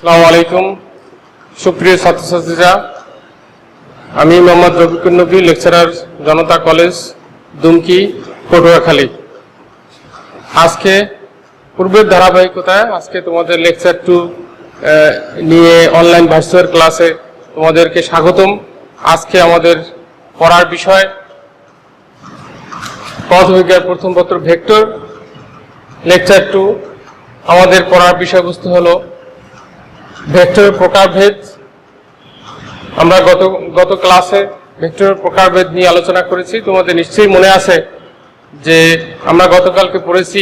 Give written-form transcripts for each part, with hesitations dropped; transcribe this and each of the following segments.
আসসালামু আলাইকুম সুপ্রিয় ছাত্রছাত্রীরা, আমি মোহাম্মদ রফিকুর নবী, লেকচারার, জনতা কলেজ, দুমকি, পটুয়াখালী। আজকে পূর্বের ধারাবাহিকতায় আজকে তোমাদের লেকচার 2 নিয়ে অনলাইন ভার্চুয়াল ক্লাসে তোমাদেরকে স্বাগতম। আজকে আমাদের পড়ার বিষয় পদার্থবিজ্ঞান প্রথম পত্র ভেক্টর, লেকচার 2। আমাদের পড়ার বিষয়বস্তু হলো ভেক্টরের প্রকারভেদ। আমরা গত ক্লাসে ভেক্টরের প্রকারভেদ নিয়ে আলোচনা করেছি। তোমাদের নিশ্চয়ই মনে আছে যে আমরা গতকালকে পড়েছি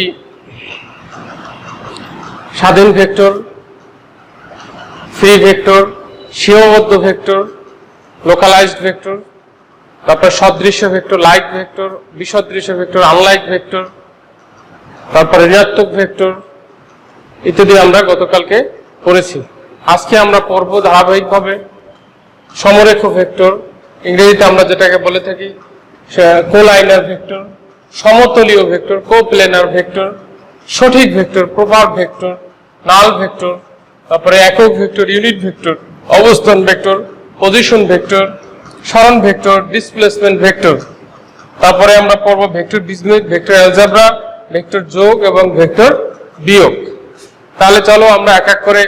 স্বাধীন ভেক্টর, ফ্রি ভেক্টর, সীমাবদ্ধ ভেক্টর, লোকালাইজড ভেক্টর, তারপর সদৃশ্য ভেক্টর, লাইক ভেক্টর, বিসদৃশ্য ভেক্টর, আনলাইক ভেক্টর, তারপর ঋণাত্মক ভেক্টর ইত্যাদি আমরা গতকালকে পড়েছি। আজকে আমরা পড়ব ধারাবাহিকভাবে সমরেখ ভেক্টর, ইংরেজিতে আমরা যেটাকে বলে থাকি কোলাইনার ভেক্টর, সমতলীয় ভেক্টর, কোপ্লেনার ভেক্টর, সঠিক vector, proper vector, null vector, তারপরে একক ভেক্টর, ইউনিট ভেক্টর, অবস্থান ভেক্টর, পজিশন ভেক্টর, সরণ ভেক্টর, ডিসপ্লেসমেন্ট ভেক্টর। তারপরে আমরা পড়ব ভেক্টর বীজগণিত, ভেক্টর অ্যালজেব্রা, ভেক্টর যোগ এবং ভেক্টর বিয়োগ। তাহলে চলো আমরা এক এক করে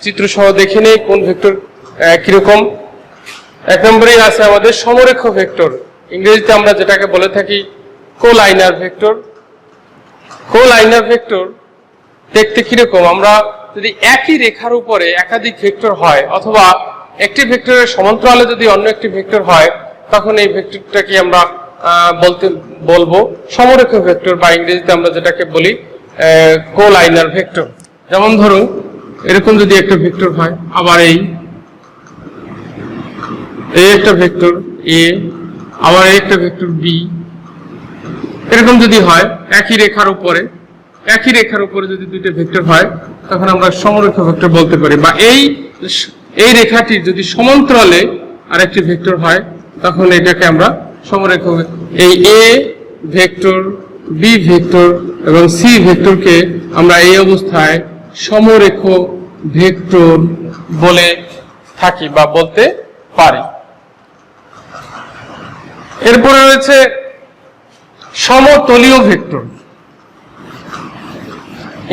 চিত্র সহ দেখে নেই কোন ভেক্টর কিরকম। এক নম্বরে আছে আমাদের সমরেখ ভেক্টর, ইংরেজিতে আমরা যেটাকে বলে থাকি কোলাইনার ভেক্টর। কোলাইনার ভেক্টর দেখতে কিরকম? আমরা যদি একই রেখার উপরে একাধিক ভেক্টর হয় অথবা একটি ভেক্টরের সমান্তরালে যদি অন্য একটি ভেক্টর হয়, তখন এই ভেক্টরটাকে আমরা বলবো সমরেখ ভেক্টর, বা ইংরেজিতে আমরা যেটাকে বলি কোলাইনার ভেক্টর। যেমন ধরুন এরকম যদি একটা ভেক্টর হয়, আবার এই একটা ভেক্টর এ, আবার একটা ভেক্টর বি, এরকম যদি হয় একই রেখার উপরে যদি দুইটা ভেক্টর হয়, তখন আমরা সমরেখ ভেক্টর বলতে পারি। বা এই রেখাটি যদি সমান্তরালে আরেকটি ভেক্টর হয়, তখন এটাকে আমরা সমরেখ, এই এ ভেক্টর, বি ভেক্টর এবং সি ভেক্টরকে আমরা এই অবস্থায় সমরেখ ভেক্টর বলে থাকি বা বলতে পারি। এরপরে রয়েছে সমতলীয় ভেক্টর,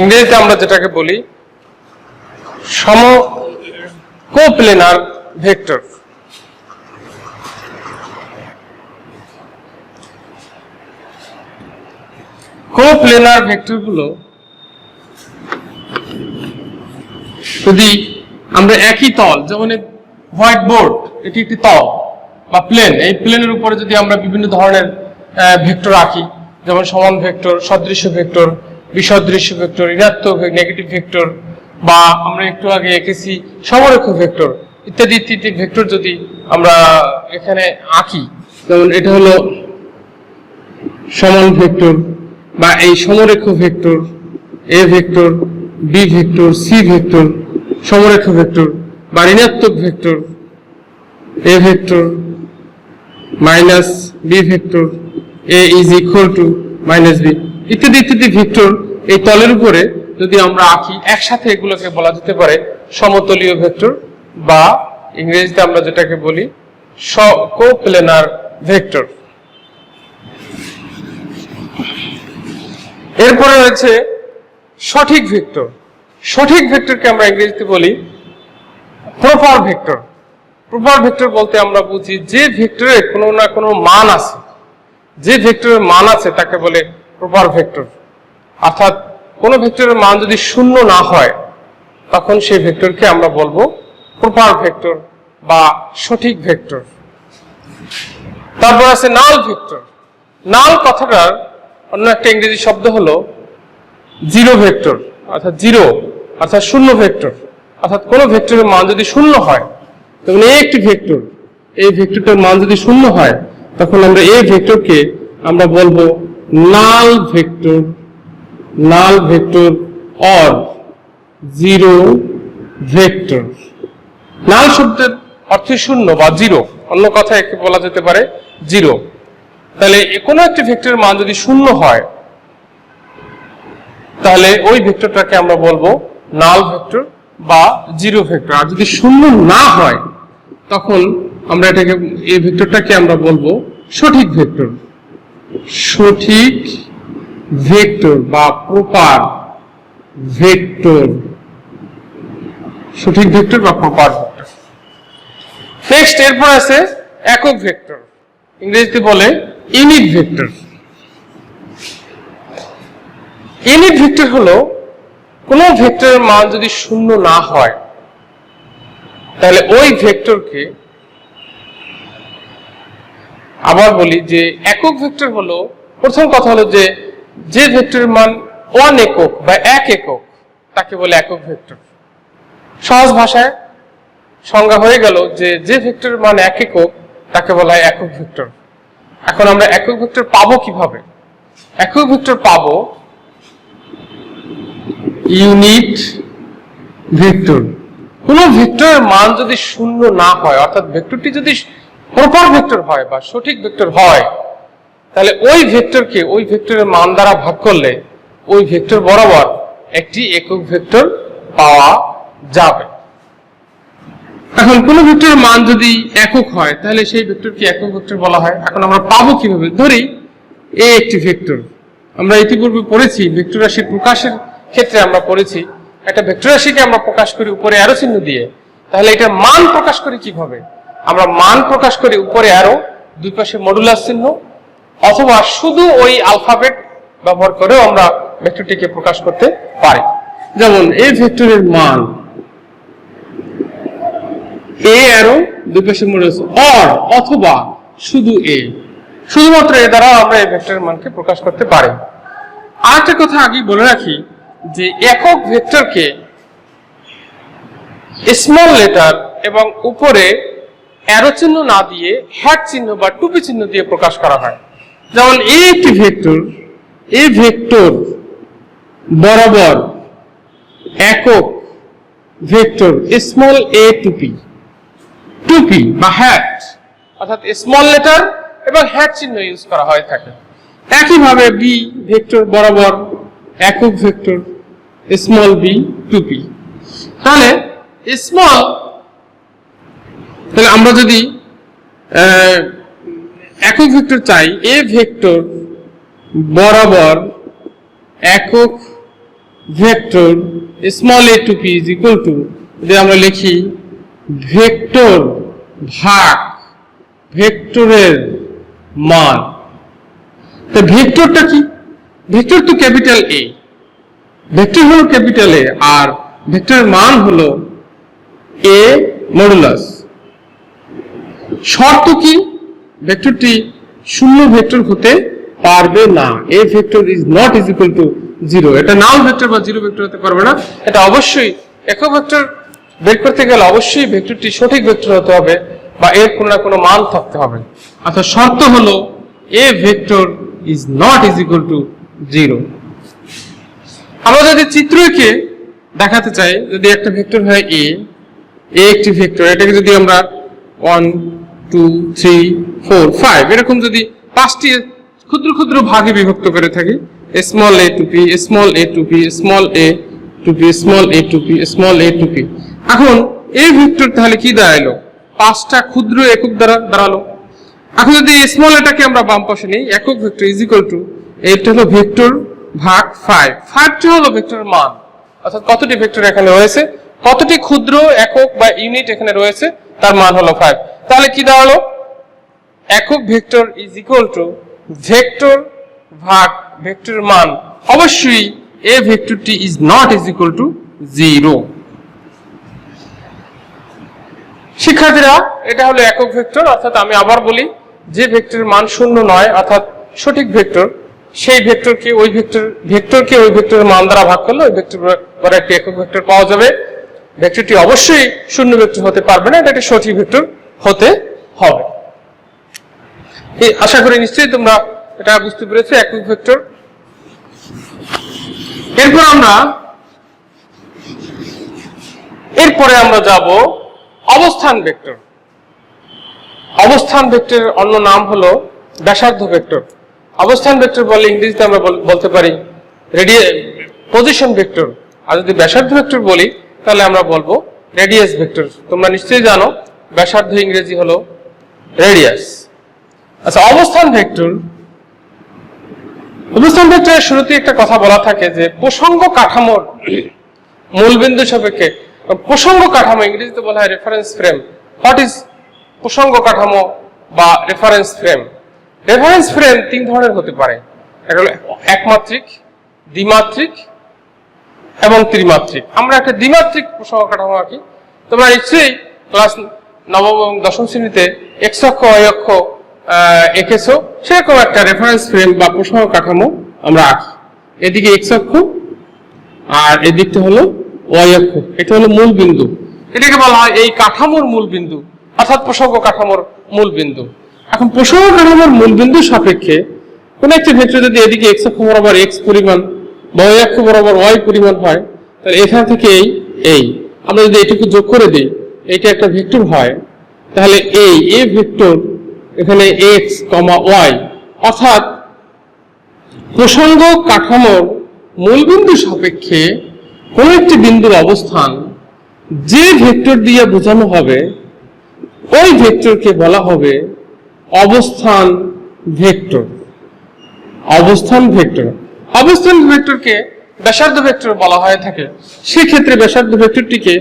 ইংরেজিতে আমরা যেটাকে বলি কোপ্লেনার ভেক্টর। কোপ্লেনার ভেক্টর গুলো যদি আমরা একই তল, যেমন হোয়াইট বোর্ড, এটি একটি তল বা প্লেন, এই প্লেনের উপরে যদি আমরা বিভিন্ন ধরনের ভেক্টর আঁকি, যেমন সমান ভেক্টর, সদৃশ্য ভেক্টর, বিসদৃশ্য ভেক্টর, ঋণাত্মক নেগেটিভ ভেক্টর, বা আমরা একটু আগে এঁকেছি সমরেখ ভেক্টর ইত্যাদি ইত্যাদি ভেক্টর যদি আমরা এখানে আঁকি, যেমন এটা হলো সমান ভেক্টর বা এই সমরেখ vector, A vector, B vector, C vector, সমরেখ ভেক্টর, বা ঋণাত্মক vector, A vector minus B vector, A is equal to minus B ইত্যাদি ইত্যাদি ভেক্টর এই তলের উপরে যদি আমরা আঁকি, একসাথে এগুলোকে বলা যেতে পারে সমতলীয় ভেক্টর, বা ইংরেজিতে আমরা যেটাকে বলি কোপ্লেনার ভেক্টর। এরপরে রয়েছে সঠিক ভেক্টর। সঠিক ভেক্টরকে আমরা ইংরেজিতে বলি প্রপার ভেক্টর। প্রপার ভেক্টর বলতে আমরা বুঝি যে ভেক্টরের কোনো না কোনো মান আছে, যে ভেক্টরের মান আছে তাকে বলে প্রপার ভেক্টর। অর্থাৎ কোনো ভেক্টরের মান যদি শূন্য না হয়, তখন সেই ভেক্টরকে আমরা বলবো প্রপার ভেক্টর বা সঠিক ভেক্টর। তারপর আছে নাল ভেক্টর। নাল কথাটার অন্য একটা ইংরেজি শব্দ হলো জিরো ভেক্টর, অর্থাৎ জিরো অর্থাৎ শূন্য ভেক্টর। অর্থাৎ কোনো ভেক্টরের মান যদি শূন্য হয়, তখন এই একটি ভেক্টর, এই ভেক্টরটার মান যদি শূন্য হয়, তখন আমরা এই ভেক্টরকে আমরা বলবো null vector, null vector or zero vector. Null শব্দের অর্থ শূন্য বা জিরো, অন্য কথায় একে বলা যেতে পারে জিরো। তাহলে কোনো একটি ভেক্টরের মান যদি শূন্য হয়, তাহলে ওই ভেক্টরটাকে আমরা বলবো নাল ভেক্টর বা জিরো ভেক্টর। আর যদি শূন্য না হয় তখন আমরা এটাকে, এই ভেক্টরটাকে আমরা বলবো সঠিক ভেক্টর। সঠিক ভেক্টর বা প্রপার ভেক্টর, সঠিক ভেক্টর বা প্রপার ভেক্টর। নেক্সট এরপর আছে একক ভেক্টর, ইংরেজিতে বলে ইউনিট ভেক্টর। ইউনিট ভেক্টর হলো কোন ভেক্টরের মান যদি শূন্য না হয় তাহলে ওই ভেক্টরকে, আবার বলি যে একক ভেক্টর হলো, প্রথম কথা হলো যে যে ভেক্টরের মান 1 একক বা 1 একক তাকে বলে একক ভেক্টর। সহজ ভাষায় সংজ্ঞা হয়ে গেল যে যে ভেক্টরের মান 1 একক তাকে বলা হয় একক ভেক্টর। এখন আমরা একক ভেক্টর পাবো কিভাবে? একক ভেক্টর পাবো ইউনিট ভেক্টর। কোন ভেক্টরের মান যদি শূন্য না হয়, অর্থাৎ ভেক্টরটি যদি প্রপার ভেক্টর হয় বা সঠিক ভেক্টর হয়, তাহলে ওই ভেক্টরকে ওই ভেক্টরের মান দ্বারা ভাগ করলে ওই ভেক্টর বরাবর একটি একক ভেক্টর পাওয়া যাবে। এখন কোন ভেক্টরের মান যদি একক হয় তাহলে সেই ভেক্টরকে একক ভেক্টর বলা হয়। এখন আমরা পাবো কিভাবে? ধরি এ একটি ভেক্টর, আমরা ইতিপূর্বে পড়েছি ভেক্টর রাশির প্রকাশের ক্ষেত্রে আমরা পড়েছি একটা ভেক্টর রাশিকে আমরা প্রকাশ করি উপরে অ্যারো চিহ্ন দিয়ে। তাহলে এটার মান প্রকাশ করি কিভাবে? আমরা মান প্রকাশ করি উপরে অ্যারো, দুই পাশে মডুলাস চিহ্ন, অথবা শুধু ওই অ্যালফাবেট ব্যবহার করেও আমরা ভেক্টরটিকে প্রকাশ করতে পারি। যেমন এই ভেক্টরের মান এ অ্যারো, দুই পাশে মডুলাস, অর অথবা শুধু এ, শুধুমাত্র এ দ্বারা আমরা এই ভেক্টরের মানকে প্রকাশ করতে পারি। আরেকটা কথা আগে বলে রাখি যে একক ভেক্টরকে স্মল লেটার এবং উপরে অ্যারো চিহ্ন না দিয়ে হ্যাট চিহ্ন বা টুপি চিহ্ন দিয়ে প্রকাশ করা হয়। যেমন এই একটি ভেক্টর, এই ভেক্টর বরাবর একক ভেক্টর স্মল এ টুপি, টুপি বা হ্যাট, অর্থাৎ স্মল লেটার এবং হ্যাট চিহ্ন ইউজ করা হয়ে থাকে। একইভাবে বি ভেক্টর বরাবর একক ভেক্টর স্মল বি টুপি। তাহলে স্মল, তাহলে আমরা যদি একক ভেক্টর চাই, এ ভেক্টর বরাবর একক ভেক্টর স্মল এ টুপি ইজ ইকুয়াল টু, যদি আমরা লিখি ভেক্টর ভাগ ভেক্টরের মান। তো ভেক্টরটা কি? ভেক্টর তো ক্যাপিটাল এ, ভেক্টর হলো ক্যাপিটাল এ, আর ভেক্টরের মান হলো এ মডুলাস। শর্ত কি? ভেক্টরটি শূন্য ভেক্টর হতে পারবে না। এ vector is not is equal two 0। এটা নাল ভেক্টর বা জিরো ভেক্টর হতে পারবে না। এটা অবশ্যই একক ভেক্টর বের করতে গেলে অবশ্যই ভেক্টরটি সঠিক ভেক্টর হতে হবে বা এর কোনো না কোনো মান থাকতে হবে। অর্থাৎ শর্ত হলো এ vector is not is equal two 0। আমরা যদি চিত্রকে দেখাতে চাই, যদি একটা ভেক্টর হয় এ, একটি ভেক্টর, এটাকে যদি আমরা 1 2 3 4 5 এরকম যদি 5টি ক্ষুদ্র ক্ষুদ্র ভাগে বিভক্ত করে থাকি, স্মল এ টু পি, স্মল এ টু পি, স্মল এ টু পি, স্মল এ টু পি, স্মল এ টু পি। এখন এই ভেক্টর তাহলে কি দাঁড়ালো? 5টা ক্ষুদ্র একক দ্বারা দাঁড়ালো। এখন যদি স্মল এটাকে আমরা বাম পাশে নিই, একক ভেক্টর ইজ ইকুয়াল টু, এটা হলো ভেক্টর ভাগ 5, 5টি হলো ভেক্টরের মান, অর্থাৎ কতটি ভেক্টর এখানে রয়েছে, কতটি ক্ষুদ্র একক বা ইউনিট এখানে রয়েছে, তার মান হলো 5। তাহলে কি দাঁড়ালো? একক vector is equal two vector ভাগ ভেক্টরের মান। অবশ্যই এ ভেক্টরটি is not is equal two 0। শিক্ষার্থীরা, এটা হলো একক ভেক্টর। অর্থাৎ আমি আবার বলি, যে ভেক্টরের মান শূন্য নয় অর্থাৎ সঠিক ভেক্টর, সেই ভেক্টরকে ওই ভেক্টরের মান দ্বারা ভাগ করলে ওই ভেক্টর পরে একটি একক ভেক্টর পাওয়া যাবে। ভেক্টরটি অবশ্যই শূন্য ভেক্টর হতে পারবে না, এটা একটি সঠিক ভেক্টর হতে হবে। আশা করি নিশ্চয়ই তোমরা এটা বুঝতে পেরেছো, একক ভেক্টর। এরপরে আমরা যাব অবস্থান ভেক্টর। অবস্থান ভেক্টরের অন্য নাম হলো ব্যাসার্ধ ভেক্টর। অবস্থান ভেক্টর বলে ইংরেজিতে আমরা বলতে পারি পজিশন ভেক্টর, আর যদি ব্যাসার্ধ ভেক্টর বলি তাহলে আমরা বলবো রেডিয়াস ভেক্টর। তোমরা নিশ্চয়ই জানো ব্যাসার্ধ ইংরেজি হলো রেডিয়াস। আচ্ছা, অবস্থান ভেক্টর। অবস্থান ভেক্টরের শুরুতে একটা কথা বলা থাকে যে প্রসঙ্গ কাঠামোর মূলবিন্দু সাপেক্ষে, প্রসঙ্গ কাঠামো ইংরেজিতে বলা হয় রেফারেন্স ফ্রেম। হোয়াট ইজ প্রসঙ্গ কাঠামো বা রেফারেন্স ফ্রেম? রেফারেন্স ফ্রেম তিন ধরনের হতে পারে, একটা হলো একমাত্রিক, দ্বিমাত্রিক এবং ত্রিমাত্রিক। আমরা একটা দ্বিমাত্রিক প্রসঙ্গ কাঠামো আঁকি। তোমরা নিশ্চয়ই ক্লাস নবম এবং দশম শ্রেণীতে এক্স অক্ষ ওয়াই অক্ষ এঁকেছো, সেরকম একটা রেফারেন্স ফ্রেম বা প্রসঙ্গ কাঠামো আমরা আঁকি। এদিকে এক্স অক্ষ আর এদিকটা হলো ওয়াই অক্ষ, এটা হলো মূল বিন্দু। এটাকে বলা হয় এই কাঠামোর মূল বিন্দু, অর্থাৎ প্রসঙ্গ কাঠামোর মূল বিন্দু। এখন প্রসঙ্গ কাঠামোর মূল বিন্দু সাপেক্ষে কোন একটি ভেক্টর যদি এদিকে এক্স অক্ষ বরাবর এক্স পরিমাণ বা ওয়াই অক্ষ বরাবর ওয়াই পরিমাণ হয়, তাহলে এখান থেকে এই আমরা যদি এটুকু যোগ করে দিই, এইটা একটা ভেক্টর হয়, তাহলে এ ভেক্টর এখানে এক্স কমা ওয়াই, অর্থাৎ প্রসঙ্গ কাঠামোর মূলবিন্দু সাপেক্ষে কোন একটি বিন্দুর অবস্থান যে ভেক্টর দিয়ে বোঝানো হবে ওই ভেক্টরকে বলা হবে অবস্থান ভেক্টর। অবস্থান ভেক্টর, অবস্থান ভেক্টরকে ব্যাসার্ধ ভেক্টর বলা হয়ে থাকে। সেক্ষেত্রে ব্যাসার্ধ ভেক্টরটিকে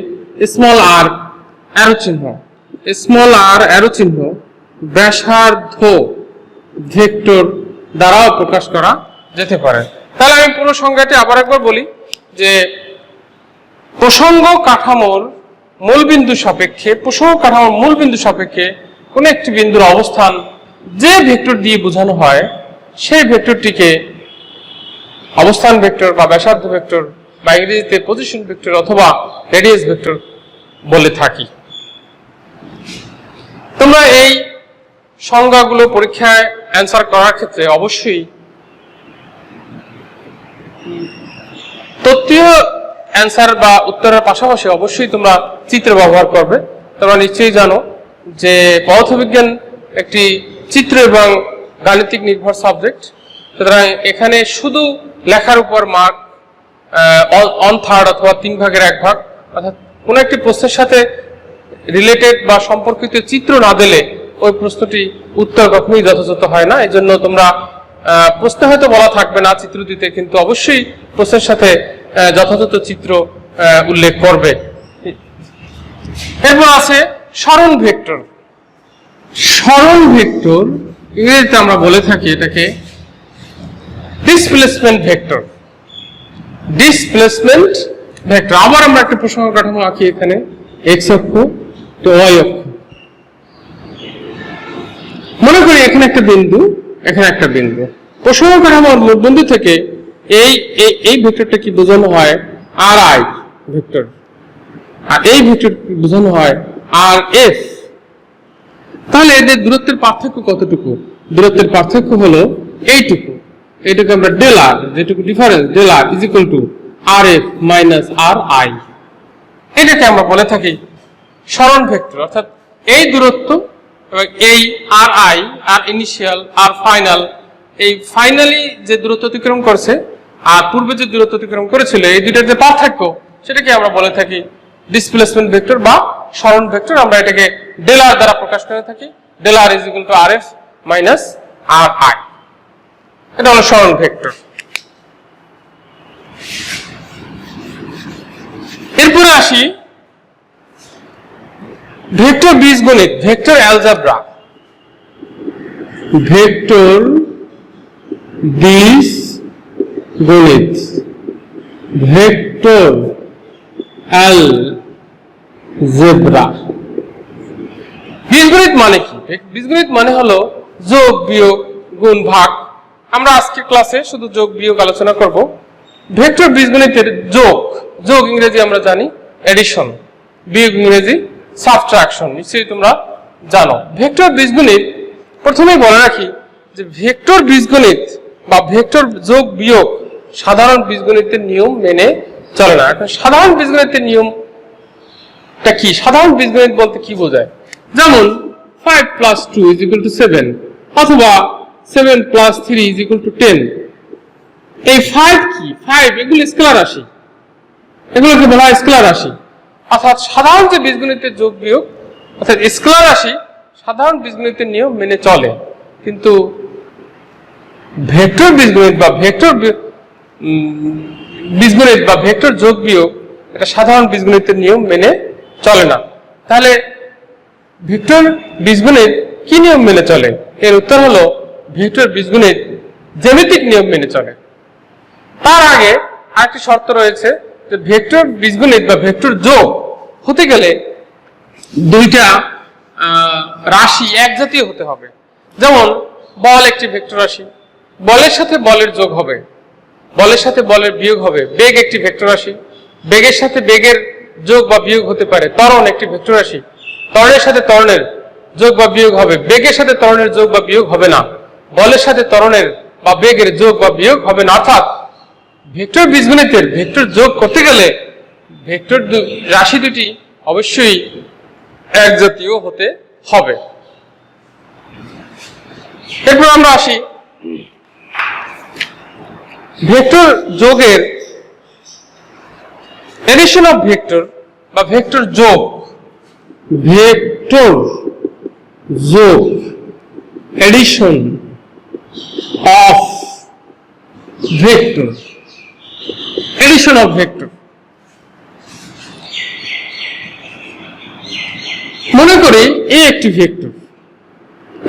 স্মল আর অ্যারো চিহ্ন, স্মল আর অ্যারো চিহ্ন ব্যাসার্ধ ভেক্টর দ্বারাও প্রকাশ করা যেতে পারে। তাহলে আমি পুরো সংজ্ঞাটি আবার একবার বলি যে প্রসঙ্গ কাঠামোর মূলবিন্দু সাপেক্ষে, প্রসঙ্গ কাঠামোর মূলবিন্দু সাপেক্ষে কোন একটি বিন্দুর অবস্থান যে ভেক্টর দিয়ে বোঝানো হয় সেই ভেক্টরটিকে অবস্থান ভেক্টর বা ব্যাসার্ধ ভেক্টর বা ইংরেজিতে পজিশন ভেক্টর অথবা রেডিয়াস ভেক্টর বলে থাকি। তোমরা এই সংজ্ঞাগুলো পরীক্ষায় অ্যান্সার করার ক্ষেত্রে অবশ্যই তথ্যীয় অ্যান্সার বা উত্তরের পাশাপাশি অবশ্যই তোমরা চিত্র ব্যবহার করবে। তোমরা নিশ্চয়ই জানো যে পদার্থবিজ্ঞান একটি চিত্র এবং গাণিতিক নির্ভর সাবজেক্ট। সুতরাং এখানে শুধু লেখার উপর মার্ক 1/3 অথবা 3/1 ভাগ, অর্থাৎ কোন একটি প্রশ্নের সাথে রিলেটেড বা সম্পর্কিত চিত্র না দিলে ওই প্রশ্নটি উত্তর কখনোই যথাযথ হয় না। এই জন্য তোমরা প্রশ্নে হয়তো বলা থাকবে না চিত্র দিতে, কিন্তু অবশ্যই প্রশ্নের সাথে যথাযথ চিত্র উল্লেখ করবে। এরপর আছে সরণ ভেক্টর। সরণ ভেক্টর ইংরেজিতে আমরা বলে থাকি এটাকে ডিসপ্লেসমেন্ট ভেক্টর। Displacement vector. আবার আমরা একটা প্রসঙ্গ কাঠামো আঁকি, এখানে এক্স অক্ষ তো ওয়াই অক্ষ। মনে করি এখানে একটা বিন্দু, এখানে একটা বিন্দু। প্রসঙ্গ কাঠামোর মূলবিন্দু থেকে এই ভেক্টরটা কি বোঝানো হয় আর আই ভেক্টর, আর এই ভেক্টর বোঝানো হয় আর এফ। তাহলে এদের দূরত্বের পার্থক্য কতটুকু? দূরত্বের পার্থক্য হলো এইটুকু। এইটুকু আমরা ডেল আর, যেটুকু difference del R is equal to R F minus R I. এটাকে আমরা বলে থাকি সরণ ভেক্টর। অর্থাৎ এই দূরত্ব এবং এই R I, R initial R final, এই ফাইনালি যে দূরত্ব অতিক্রম করছে আর পূর্বে যে দূরত্ব অতিক্রম করেছিল, এই দুইটার যে পার্থক্য সেটাকে আমরা বলে থাকি ডিসপ্লেসমেন্ট ভেক্টর বা সরণ ভেক্টর। আমরা এটাকে ডেল আর দ্বারা প্রকাশ করে থাকি, del R is equal to R F minus R I. এটা হলো সরণ ভেক্টর। এরপরে আসি ভেক্টর বীজগণিত, ভেক্টর অ্যালজেব্রা। ভেক্টর বীজগণিত, ভেক্টর অ্যালজেব্রা। বীজগণিত মানে কি? বীজগণিত মানে হলো যোগ, বিয়োগ, গুণ, ভাগ। আমরা আজকে ক্লাসে শুধু যোগ বিয়োগ আলোচনা করব। ভেক্টর বীজগণিতের যোগ, যোগ ইংরেজি আমরা জানি এডিশন, বিয়োগ ইংরেজি সাবট্রাকশন, নিশ্চয়ই তোমরা জানো। ভেক্টর বীজগণিত প্রথমেই বলে রাখি যে ভেক্টর বীজগণিত বা ভেক্টর যোগ বিয়োগ সাধারণ বীজগণিতের নিয়ম মেনে চলে না। এখন সাধারণ বীজগণিতের নিয়মটা কি? সাধারণ বীজগণিত বলতে কি বোঝায়? যেমন 5 + 2 = 7 অথবা 7 + 3 = 10। এই 5 কি? 5 এগুলো স্কেলার রাশি, এগুলোকে বলা হয় স্কেলার রাশি। অর্থাৎ সাধারণ যে বীজগণিতের যোগ বিয়োগ অর্থাৎ স্কেলার রাশি সাধারণ বীজগণিতের নিয়ম মেনে চলে, কিন্তু ভেক্টর বীজগণিত বা ভেক্টর যোগ বিয়োগ এটা সাধারণ বীজগণিতের নিয়ম মেনে চলে না। তাহলে ভেক্টর বীজগণিত কি নিয়ম মেনে চলে? এর উত্তর হলো ভেক্টর বীজগণিত জ্যামিতিক নিয়ম মেনে চলে। তার আগে আরেকটি শর্ত রয়েছে যে ভেক্টর বীজগণিত বা ভেক্টর যোগ হতে গেলে দুইটা রাশি এক জাতীয় হতে হবে। যেমন বল একটি ভেক্টর রাশি, বলের সাথে বলের যোগ হবে, বলের সাথে বলের বিয়োগ হবে। বেগ একটি ভেক্টর রাশি, বেগের সাথে বেগের যোগ বা বিয়োগ হতে পারে। ত্বরণ একটি ভেক্টর রাশি, ত্বরণের সাথে ত্বরণের যোগ বা বিয়োগ হবে। বেগের সাথে ত্বরণের যোগ বা বিয়োগ হবে না, বলের সাথে ত্বরণের বা বেগের যোগ বা বিয়োগ হবে না। অর্থাৎ ভেক্টর বীজগণিতের ভেক্টর যোগ করতে গেলে ভেক্টর রাশি দুটি অবশ্যই এক জাতীয় হতে হবে। এরপর আমরা আসি ভেক্টর যোগের এডিশন অফ ভেক্টর বা ভেক্টর যোগ। ভেক্টর যোগ edition of vector, edition of vector. মনে করি এ একটি ভেক্টর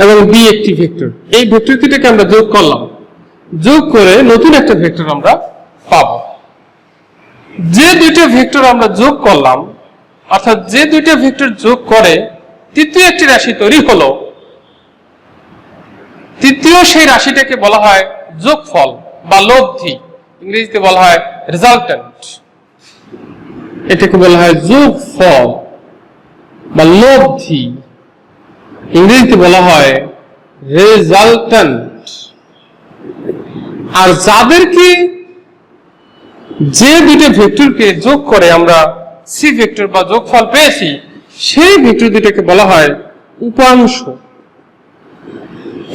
এবং বি একটি ভেক্টর, এই ভেক্টর দুটোকে আমরা যোগ করলাম, যোগ করে নতুন একটা ভেক্টর আমরা পাব। যে দুইটা ভেক্টর আমরা যোগ করলাম অর্থাৎ যে দুইটা ভেক্টর যোগ করে তৃতীয় একটি রাশি তৈরি হলো, তৃতীয় সেই রাশিটাকে বলা হয় যোগফল বা লব্ধি, ইংরেজিতে বলা হয় রেজাল্টেন্ট। এটাকে বলা হয় যোগফল বা লব্ধি, ইংরেজিতে বলা হয় রেজাল্টেন্ট। আর যাদেরকে যে দুটো ভেক্টরকে যোগ করে আমরা সি ভেক্টর বা যোগফল পেয়েছি সেই ভেক্টর দুটোকে বলা হয় উপাংশ,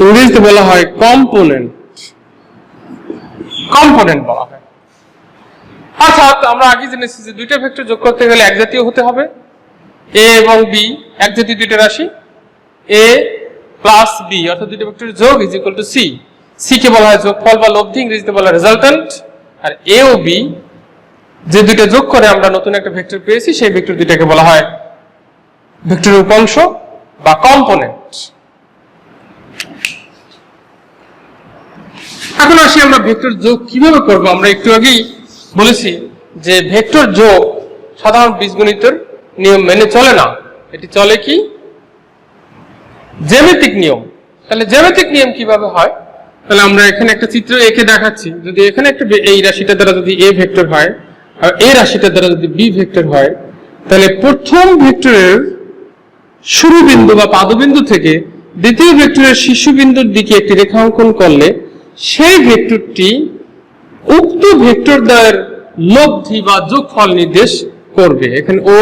ইংরেজিতে বলা হয় কম্পোনেন্ট, কম্পোনেন্ট বলা হয়। অর্থাৎ আমরা আগে জেনেছি যে দুইটা ভেক্টর যোগ করতে গেলে এক জাতীয় হতে হবে। এ এবং বি এক জাতীয় দুইটা রাশি, এ প্লাস বি অর্থাৎ দুইটা ভেক্টরের যোগ is equal to C. C কে বলা হয় যোগফল বা লব্ধি, ইংরেজিতে বলা হয় রেজাল্টেন্ট। আর এ ও বি যে দুইটা যোগ করে আমরা নতুন একটা ভেক্টর পেয়েছি সেই ভেক্টর দুইটাকে বলা হয় ভেক্টরের উপাংশ বা কম্পোনেন্ট। এখন আসি আমরা ভেক্টর যোগ কিভাবে করব। আমরা একটু আগেই বলেছি যে ভেক্টর যোগ সাধারণ বীজগণিতের নিয়ম মেনে চলে না, এটি চলে কি জ্যামিতিক নিয়ম। তাহলে জ্যামিতিক নিয়ম কিভাবে হয়? তাহলে আমরা এখানে একটা চিত্র এঁকে দেখাচ্ছি। যদি এখানে একটা এই রাশিটা দ্বারা যদি এ ভেক্টর হয় আর এই রাশিটা দ্বারা যদি বি ভেক্টর হয়, তাহলে প্রথম ভেক্টরের শুরু বিন্দু বা পাদবিন্দু থেকে দ্বিতীয় ভেক্টরের শীর্ষবিন্দুর দিকে একটি রেখা অঙ্কন করলে সেই ভেক্টরটি উক্ত ভেক্টর দ্বয়ের লব্ধি বা যোগফল নির্দেশ করবে। এখানে ও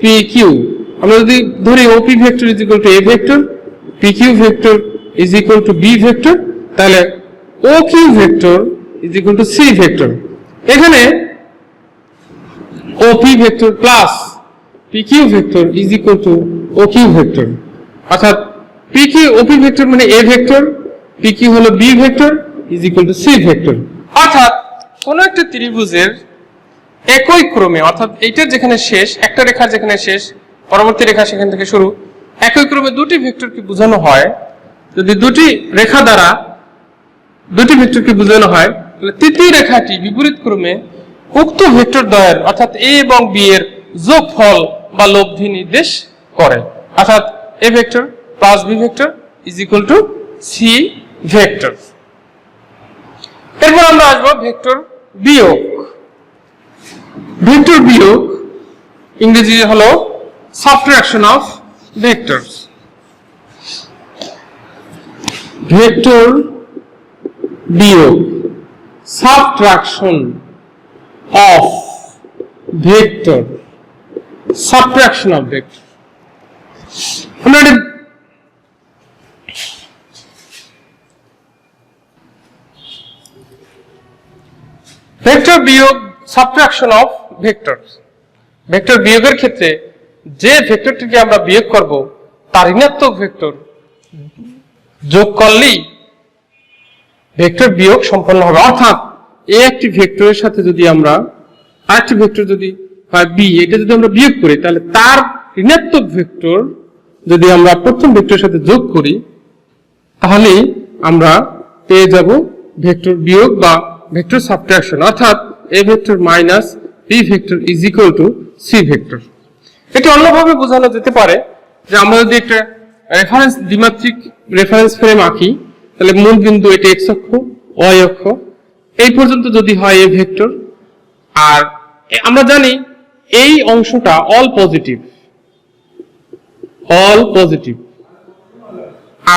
পি কিউ আমরা যদি ধরি O P vector is equal to A vector, P Q vector is equal to B vector, তাহলে O Q vector is equal to C vector. এখানে O P vector plus P Q vector is equal to O Q vector. অর্থাৎ P Q O P vector মানে A vector, P Q হলো B vector is equal to C vector. অর্থাৎ কোন একটা ত্রিভুজের একই ক্রমে অর্থাৎ এইটার যেখানে শেষ, একটা রেখার যেখানে শেষ পরবর্তী রেখা সেখান থেকে শুরু, একই ক্রমে দুটি ভেক্টরকে বোঝানো হয়। যদি দুটি রেখা দ্বারা দুটি ভেক্টরকে বোঝানো হয় তাহলে তৃতীয় রেখাটি বিপরীত ক্রমে উক্ত ভেক্টর দ্বয়ের অর্থাৎ এ এবং বি এর যোগফল বা লব্ধি নির্দেশ করে। অর্থাৎ A vector plus B vector is equal to C vector. এরপর আমরা আসবো ভেক্টর বিয়োগ। ভেক্টর বিয়োগ ইংরেজি হলো সাবট্রাকশন অফ ভেক্টরস। ভেক্টর বিয়োগ subtraction of vector, subtraction of vector. আমরা ভেক্টর বিয়োগ সাবট্রাকশন অফ ভেক্টরস। ভেক্টর বিয়োগের ক্ষেত্রে যে ভেক্টরটিকে আমরা বিয়োগ করব তার ঋণাত্মক ভেক্টর যোগ করলেই ভেক্টর বিয়োগ সম্পন্ন হবে। অর্থাৎ এই একটি ভেক্টরের সাথে যদি আমরা আরেকটি ভেক্টর যদি হয় বি, এটা যদি আমরা বিয়োগ করি তাহলে তার ঋণাত্মক ভেক্টর যদি আমরা প্রথম ভেক্টরের সাথে যোগ করি তাহলে আমরা পেয়ে যাব ভেক্টর বিয়োগ বা ভেক্টর সাবট্রাকশন, অর্থাৎ A vector minus B vector is equal to C vector. এটি অন্যভাবে বোঝানো যেতে পারে যে আমরা যদি একটা রেফারেন্স দ্বিমাত্রিক রেফারেন্স ফ্রেম আঁকি তাহলে মূল বিন্দু এটা এক্স অক্ষ, ওয়াই অক্ষ, এই পর্যন্ত যদি হয় এ ভেক্টর, আর আমরা জানি এই অংশটা অল পজিটিভ,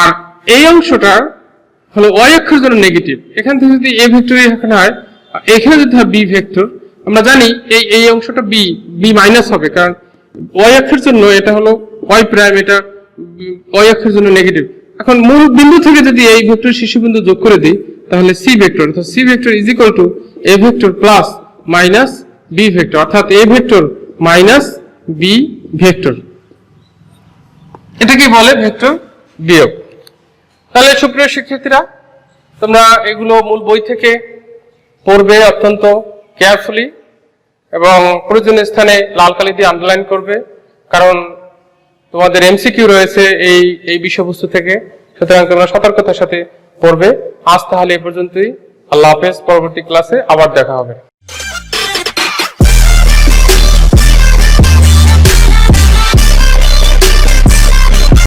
আর এই অংশটা হলো ওয়াই অক্ষের জন্য নেগেটিভ। এখান থেকে যদি এ ভেক্টর এখানে হয়, এখানে যদি হয় বি ভেক্টর, আমরা জানি এই অংশটা বি মাইনাস হবে, কারণ ওয়াই অক্ষের জন্য এটা হলো ওয়াই প্রাইম, এটা ওয়াই অক্ষের জন্য নেগেটিভ। এখন মূল বিন্দু থেকে যদি এই ভেক্টর শীর্ষবিন্দু যোগ করে দিই তাহলে সি ভেক্টর, অর্থাৎ C vector is equal to A vector plus minus B vector, অর্থাৎ A vector minus B vector. এটাকে বলে ভেক্টর বিয়োগ। তাহলে সুপ্রিয় শিক্ষার্থীরা, তোমরা এগুলো মূল বই থেকে পড়বে অত্যন্ত কেয়ারফুলি এবং প্রয়োজনীয় স্থানে লাল কালি দিয়ে আন্ডারলাইন করবে, কারণ তোমাদের এমসিকিউ রয়েছে এই বিষয়বস্তু থেকে। সুতরাং তোমরা সতর্কতার সাথে পড়বে। আজ তাহলে এ পর্যন্তই। আল্লাহ হাফেজ। পরবর্তী ক্লাসে আবার দেখা হবে।